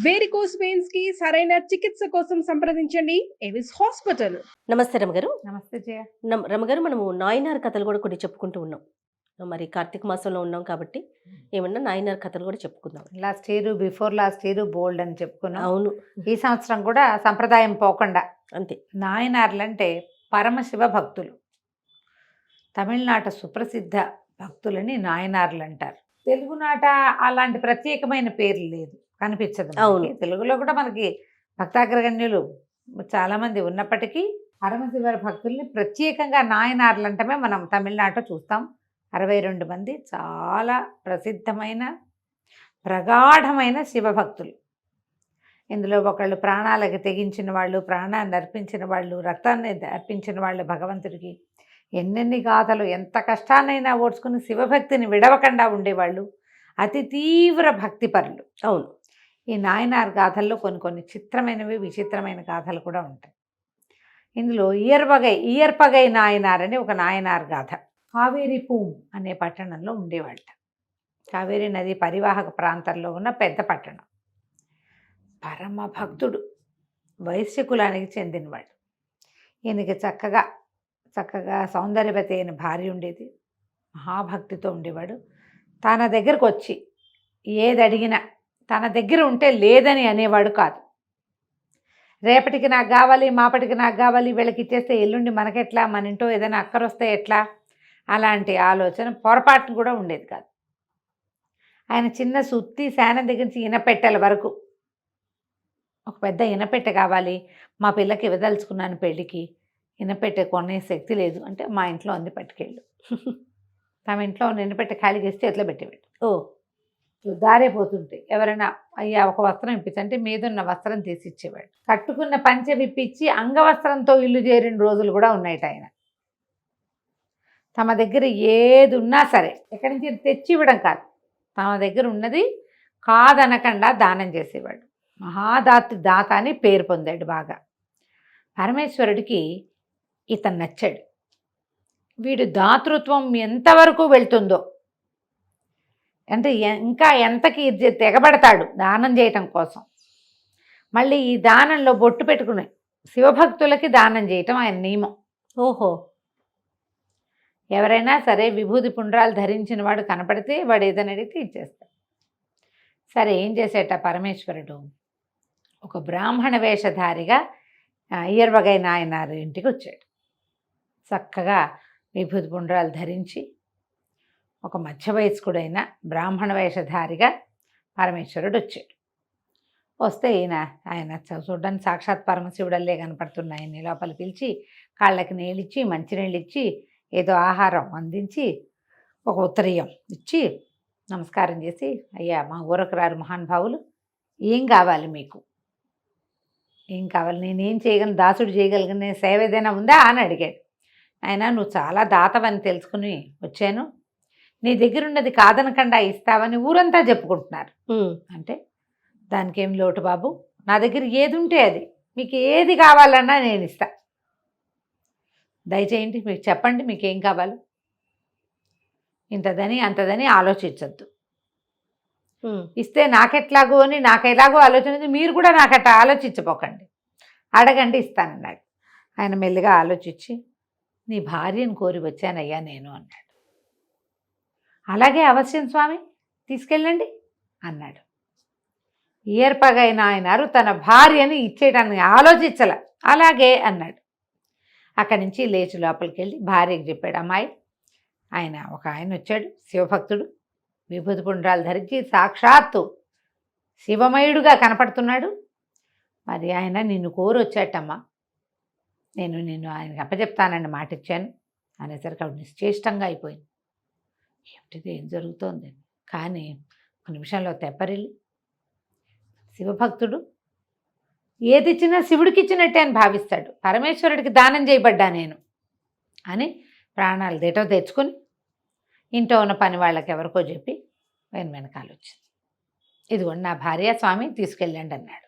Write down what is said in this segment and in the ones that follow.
Varicose veins కి సరైన చికిత్స కోసం సంప్రదించండి ఎవిస్ హాస్పిటల్. నమస్తే రమగారు. నమస్తే జయ. రమగారు, మనము నాయనార్ కథలు కూడా కొన్ని చెప్పుకుంటూ ఉన్నాం. మరి కార్తీక మాసంలో ఉన్నాం కాబట్టి ఏమన్నా నాయనార్ కథలు కూడా చెప్పుకుందాం. Last year, before last year bold అని చెప్పుకున్నాం. అవును, ఈ సంవత్సరం కూడా సంప్రదాయం పోకుండా అంతే. నాయనార్లు అంటే పరమశివ భక్తులు. తమిళనాట సుప్రసిద్ధ భక్తులని నాయనార్లు అంటారు. తెలుగునాట అలాంటి ప్రత్యేకమైన పేర్లు లేదు, కనిపించదు. అవును. తెలుగులో కూడా మనకి భక్తాగ్రగణ్యులు చాలామంది ఉన్నప్పటికీ పరమశివ భక్తుల్ని ప్రత్యేకంగా నాయనార్లు అంటమే మనం తమిళనాట చూస్తాం. 62 మంది చాలా ప్రసిద్ధమైన ప్రగాఢమైన శివభక్తులు. ఇందులో ఒకళ్ళు ప్రాణాలకి తెగించిన వాళ్ళు, ప్రాణాన్ని అర్పించిన వాళ్ళు, రక్తాన్ని అర్పించిన వాళ్ళు భగవంతుడికి. ఎన్నెన్ని గాథలు, ఎంత కష్టాన్నైనా ఓడ్చుకుని శివభక్తిని విడవకుండా ఉండేవాళ్ళు. అతి తీవ్ర భక్తిపరులు. అవును. ఈ నాయనార్ గాథల్లో కొన్ని చిత్రమైనవి, విచిత్రమైన గాథలు కూడా ఉంటాయి. ఇందులో ఇయర్పగై నాయనార్ అని ఒక నాయనార్ గాథ. కావేరి పూం అనే పట్టణంలో ఉండేవాళ్ళ. కావేరీ నది పరివాహక ప్రాంతంలో ఉన్న పెద్ద పట్టణం. పరమ భక్తుడు, వైశ్య కులానికి చెందినవాడు. ఈయనకి చక్కగా సౌందర్యవతి అయిన భార్య ఉండేది. మహాభక్తితో ఉండేవాడు. తన దగ్గరకు వచ్చి ఏది అడిగినా తన దగ్గర ఉంటే లేదని అనేవాడు కాదు. రేపటికి నాకు కావాలి, మాపటికి నాకు కావాలి, వీళ్ళకి ఇచ్చేస్తే ఎల్లుండి మనకెట్లా, మన ఇంట్లో ఏదైనా అక్కరొస్తే ఎట్లా, అలాంటి ఆలోచన పొరపాటును కూడా ఉండేది కాదు. ఆయన చిన్న సుత్తి శానం దగ్గర నుంచి ఇనపెట్టెల వరకు, ఒక పెద్ద ఇనపెట్టె కావాలి, మా పిల్లకి ఇవ్వదలుచుకున్నాను పెళ్ళికి, ఇనపెట్టె కొనే శక్తి లేదు అంటే మా ఇంట్లో ఉంది, పట్టుకెళ్ళు. తమ ఇంట్లో ఉన్న ఇనపెట్టె ఖాళీ చేస్తే ఎట్లా పెట్టేవాడు. దారైపోతుంటే ఎవరైనా అయ్యా ఒక వస్త్రం ఇప్పించంటే మీదున్న వస్త్రం తీసి ఇచ్చేవాడు. కట్టుకున్న పంచె విప్పించి అంగవస్త్రంతో ఇల్లు చేరిన రోజులు కూడా ఉన్నాయట. ఆయన తమ దగ్గర ఏది ఉన్నా సరే ఎక్కడి నుంచి తెచ్చి ఇవ్వడం కాదు, తమ దగ్గర ఉన్నది కాదనకుండా దానం చేసేవాడు. దాత అని పేరు పొందాడు బాగా. పరమేశ్వరుడికి ఇతను నచ్చాడు. వీడు దాతృత్వం ఎంతవరకు వెళ్తుందో, అంటే ఇంకా ఎంతకి తెగబడతాడు దానం చేయటం కోసం. మళ్ళీ ఈ దానంలో బొట్టు పెట్టుకుని శివభక్తులకి దానం చేయటం ఆయన నియమం. ఓహో. ఎవరైనా సరే విభూతి పుండ్రాలు ధరించిన వాడు కనపడితే వాడు ఏదైనా అడిగితే ఇచ్చేస్తాడు. సరే, ఏం చేసేట పరమేశ్వరుడు ఒక బ్రాహ్మణ వేషధారిగా ఇయర్వగై నాయనారు ఇంటికి వచ్చాడు. చక్కగా విభూతి పుండ్రాలు ధరించి ఒక మధ్య వయస్కుడైన బ్రాహ్మణ వేషధారిగా పరమేశ్వరుడు వచ్చాడు. వస్తే ఆయన చూడడానికి సాక్షాత్ పరమశివుడల్లే కనపడుతున్న ఆయన్ని లోపల పిలిచి కాళ్ళకి నీళ్ళిచ్చి, మంచినీళ్ళు ఇచ్చి, ఏదో ఆహారం అందించి, ఒక ఉత్తరీయం ఇచ్చి నమస్కారం చేసి, అయ్యా మా ఊరకు రారు మహానుభావులు, ఏం కావాలి మీకు, ఏం కావాలి, నేనేం చేయగలను, దాసుడు చేయగలిగిన సేవ ఏదైనా ఉందా అని అడిగాడు. ఆయన నువ్వు చాలా దాతవని తెలుసుకుని వచ్చాను, నీ దగ్గర ఉన్నది కాదనకుండా ఇస్తావని ఊరంతా చెప్పుకుంటున్నారు. అంటే దానికి ఏం లోటు బాబు, నా దగ్గర ఏది ఉంటే అది, మీకు ఏది కావాలన్నా నేను ఇస్తా, దయచేయండి మీకు చెప్పండి మీకేం కావాలి, ఇంతదని అంతదని ఆలోచించద్దు, ఇస్తే నాకెట్లాగో అని నాకెలాగో ఆలోచన, మీరు కూడా నాకట్ట ఆలోచించపోకండి, అడగండి ఇస్తానన్నాడు. ఆయన మెల్లిగా ఆలోచించి, నీ భార్యను కోరి వచ్చానయ్యా నేను అన్నాడు. అలాగే అవశ్యం స్వామి, తీసుకెళ్ళండి అన్నాడు. ఇయర్పగై నాయనారు తన భార్యని ఇచ్చేయడానికి ఆలోచించలే, అలాగే అన్నాడు. అక్కడి నుంచి లేచి లోపలికి వెళ్ళి భార్యకి చెప్పాడు. అమ్మాయి, ఒక ఆయన వచ్చాడు, శివభక్తుడు, విభూతి పుండ్రాలు ధరించి సాక్షాత్తు శివమయుడుగా కనపడుతున్నాడు. మరి ఆయన నిన్ను కోరి వచ్చాటమ్మా, నేను ఆయనకి అప్పచెప్తానని మాట ఇచ్చాను అనేసరికి ఆవిడ నిశ్చేష్టంగా అయిపోయింది. ఏమిటిది, ఏం జరుగుతోంది? కానీ ఒక నిమిషంలో తెప్పరిల్లి, శివభక్తుడు ఏది ఇచ్చినా శివుడికి ఇచ్చినట్టే అని భావిస్తాడు, పరమేశ్వరుడికి దానం చేయబడ్డా నేను అని ప్రాణాలు దేటో తెచ్చుకొని ఇంట్లో ఉన్న పని వాళ్ళకి ఎవరికో చెప్పి వెనకాల వచ్చింది. ఇదిగోండి నా భార్య స్వామి, తీసుకెళ్ళండి అన్నాడు.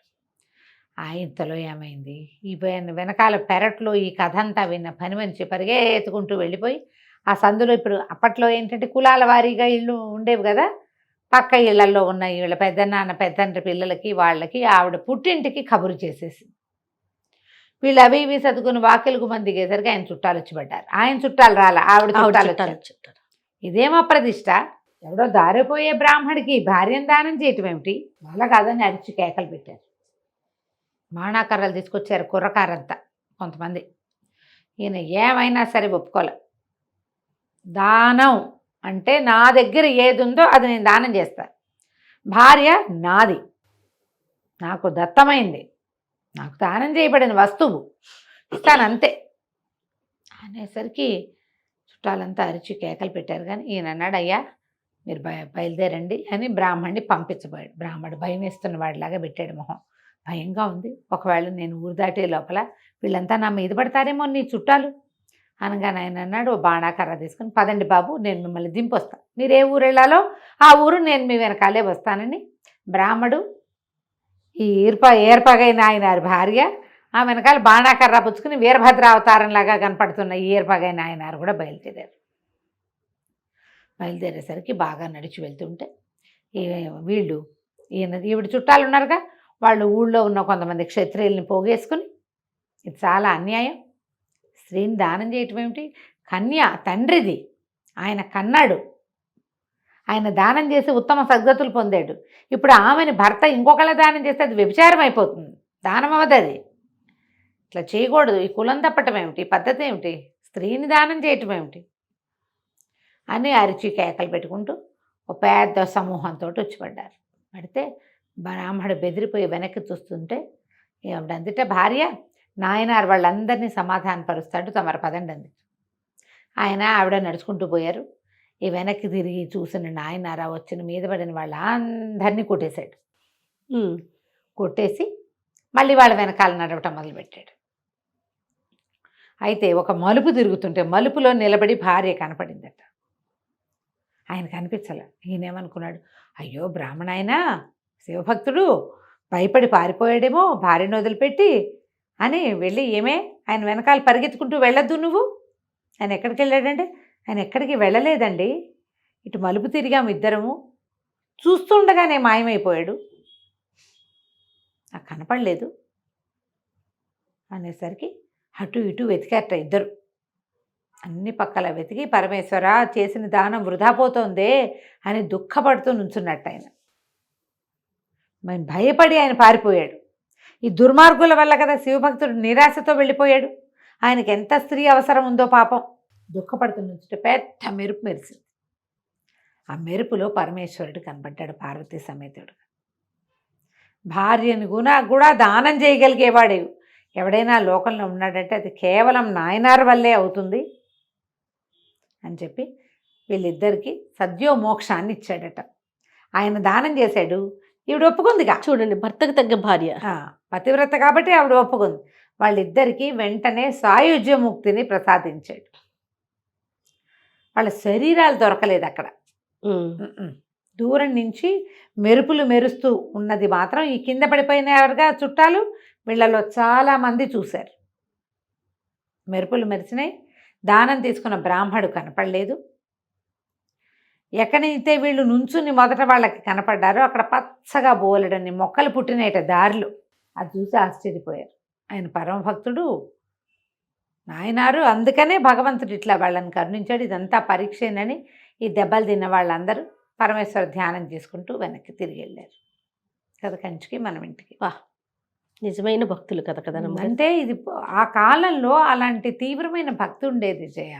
ఇంతలో ఏమైంది, ఈ వెనకాల పెరట్లో ఈ కథ అంతా విన్న పని మనిషి పరిగెత్తుకుంటూ వెళ్ళిపోయి ఆ సందులో, ఇప్పుడు అప్పట్లో ఏంటంటే కులాల వారీగా ఇళ్ళు ఉండేవి కదా, పక్క ఇళ్లలో ఉన్న వీళ్ళ పెద్దనాన్న పెద్దండ్రి పిల్లలకి వాళ్ళకి ఆవిడ పుట్టింటికి కబురు చేసేసి వీళ్ళు అవి ఇవి చదువుకుని వాకిలకు మంది దిగేసరికి ఆయన చుట్టాలు వచ్చి పడ్డారు. ఆయన చుట్టాలు రాల, ఆవిడ చుట్టాలు వచ్చారు. ఇదేమో ప్రతిష్ట. ఎవడో దారిపోయే బ్రాహ్మడికి భార్యను దానం చేయటం ఏమిటి? వాళ్ళ కాదని అరిచి కేకలు పెట్టారు. మాణాకర్రలు తీసుకొచ్చారు కుర్రకారంతా కొంతమంది. ఈయన ఏమైనా సరే ఒప్పుకోలే. దానం అంటే నా దగ్గర ఏది ఉందో అది నేను దానం చేస్తాను. భార్య నాది, నాకు దత్తమైంది, నాకు దానం చేయబడిన వస్తువు, ఇస్తానంతే అనేసరికి చుట్టాలంతా అరిచి కేకలు పెట్టారు. కానీ ఈయన అన్నాడు, అయ్యా మీరు బయలుదేరండి అని బ్రాహ్మణ్ణి పంపించబోయాడు. బ్రాహ్మణుడు భయం వేస్తున్న వాడిలాగా పెట్టాడు మొహం. భయంగా ఉంది, ఒకవేళ నేను ఊరు దాటే లోపల వీళ్ళంతా నా మీద పడతారేమో నీ చుట్టాలు అనగానే ఆయన అన్నాడు, ఓ బాణాకర్ర తీసుకుని పదండి బాబు, నేను మిమ్మల్ని దింపొస్తాను, మీరు ఏ ఊరు వెళ్ళాలో ఆ ఊరు నేను మీ వెనకాలే వస్తానని బ్రాహ్మడు ఈ ఏర్పగైన ఆయన భార్య ఆ వెనకాల బాణాకర్ర పుచ్చుకుని వీరభద్ర అవతారంలాగా కనపడుతున్న ఈ ఏర్పగైన ఆయన కూడా బయలుదేరారు. బయలుదేరేసరికి బాగా నడిచి వెళ్తుంటే వీళ్ళు ఈవిడ చుట్టాలు ఉన్నారుగా, వాళ్ళు ఊళ్ళో ఉన్న కొంతమంది క్షత్రియుల్ని పోగేసుకుని ఇది చాలా అన్యాయం, స్త్రీని దానం చేయటం ఏమిటి, కన్య తండ్రిది, ఆయన కన్నాడు, ఆయన దానం చేసి ఉత్తమ సద్గతులు పొందాడు. ఇప్పుడు ఆమెని భర్త ఇంకొకళ్ళ దానం చేస్తే అది వ్యభిచారం అయిపోతుంది, దానం అవ్వదు. అది ఇట్లా చేయకూడదు, ఈ కులం తప్పటం ఏమిటి, పద్ధతి ఏమిటి, స్త్రీని దానం చేయటం ఏమిటి అని అరిచి కేకలు పెట్టుకుంటూ ఒక పెద్ద సమూహంతో వచ్చి పడ్డారు. పడితే బ్రాహ్మడు బెదిరిపోయి వెనక్కి చూస్తుంటే ఆవిడందిట భార్య నాయనారు వాళ్ళందరినీ సమాధానపరుస్తాడు, తమరు పదండి అంది. ఆయన ఆవిడ నడుచుకుంటూ పోయారు. ఈ వెనక్కి తిరిగి చూసిన నాయనార వచ్చిన మీద పడిన వాళ్ళందరినీ కొట్టేశాడు. కొట్టేసి మళ్ళీ వాళ్ళ వెనకాల నడవటం మొదలుపెట్టాడు. అయితే ఒక మలుపు తిరుగుతుంటే మలుపులో నిలబడి భార్య కనపడిందట. ఆయన కనిపించలే. ఈయనేమనుకున్నాడు, అయ్యో బ్రాహ్మణాయన శివభక్తుడు భయపడి పారిపోయాడేమో భార్యను వదిలిపెట్టి అని వెళ్ళి, ఏమే ఆయన వెనకాల పరిగెత్తుకుంటూ వెళ్ళొద్దు నువ్వు. ఆయన ఎక్కడికి వెళ్ళాడంటే, ఆయన ఎక్కడికి వెళ్ళలేదండి, ఇటు మలుపు తిరిగాము ఇద్దరము, చూస్తుండగానే మాయమైపోయాడు, నాకు కనపడలేదు అనేసరికి అటు ఇటు వెతికారట ఇద్దరు. అన్ని పక్కల వెతికి పరమేశ్వర చేసిన దానం వృధా పోతోందే అని దుఃఖపడుతూ నుంచున్నట్టు ఆయన. మరి భయపడి ఆయన పారిపోయాడు. ఈ దుర్మార్గుల వల్ల కదా శివభక్తుడు నిరాశతో వెళ్ళిపోయాడు. ఆయనకి ఎంత స్త్రీ అవసరం ఉందో పాపం. దుఃఖపడుతూ నుంచుంటే పెద్ద మెరుపు మెరిసింది. ఆ మెరుపులో పరమేశ్వరుడు కనబడ్డాడు పార్వతీ సమేతుడు. భార్యను కూడా దానం చేయగలిగేవాడు ఎవడైనా లోకంలో ఉన్నాడంటే అది కేవలం నాయనార్ వల్లే అవుతుంది అని చెప్పి వీళ్ళిద్దరికీ సద్యో మోక్షాన్ని ఇచ్చాడట. ఆయన దానం చేశాడు, ఈవిడ ఒప్పుకుందిగా. చూడండి, భర్తకు తగ్గ భార్య, పతివ్రత కాబట్టి ఆవిడ ఒప్పుకుంది. వాళ్ళిద్దరికీ వెంటనే సాయుజ్యముక్తిని ప్రసాదించాడు. వాళ్ళ శరీరాలు దొరకలేదు అక్కడ. దూరం నుంచి మెరుపులు మెరుస్తూ ఉన్నది మాత్రం ఈ కింద పడిపోయినగా చుట్టాలు వీళ్ళలో చాలామంది చూశారు. మెరుపులు మెరిసినాయి. దానం తీసుకున్న బ్రాహ్మడు కనపడలేదు. ఎక్కడైతే వీళ్ళు నుంచుని మొదట వాళ్ళకి కనపడ్డారో అక్కడ పచ్చగా బోలెడని మొక్కలు పుట్టినట దారిలో. అది చూసి ఆశ్చర్యపోయారు. ఆయన పరమభక్తుడు నాయనారు, అందుకనే భగవంతుడు ఇట్లా వాళ్ళని కరుణించాడు, ఇదంతా పరీక్షేనని ఈ దెబ్బలు తిన్న వాళ్ళందరూ పరమేశ్వర ధ్యానం చేసుకుంటూ వెనక్కి తిరిగి వెళ్ళారు కదా కంచికి, మనం ఇంటికి. నిజమైన భక్తులు కదా కదా. అంటే ఇది ఆ కాలంలో అలాంటి తీవ్రమైన భక్తి ఉండేది జయ.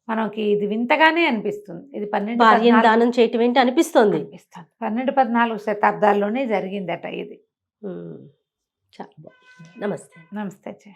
మనకి ఇది వింతగానే అనిపిస్తుంది. ఇది 12 దానం చేయటం ఏంటి అనిపిస్తుంది. 12-14 శతాబ్దాల్లోనే జరిగిందట ఇది. చాలా బాగుంది. నమస్తే. నమస్తే జయ.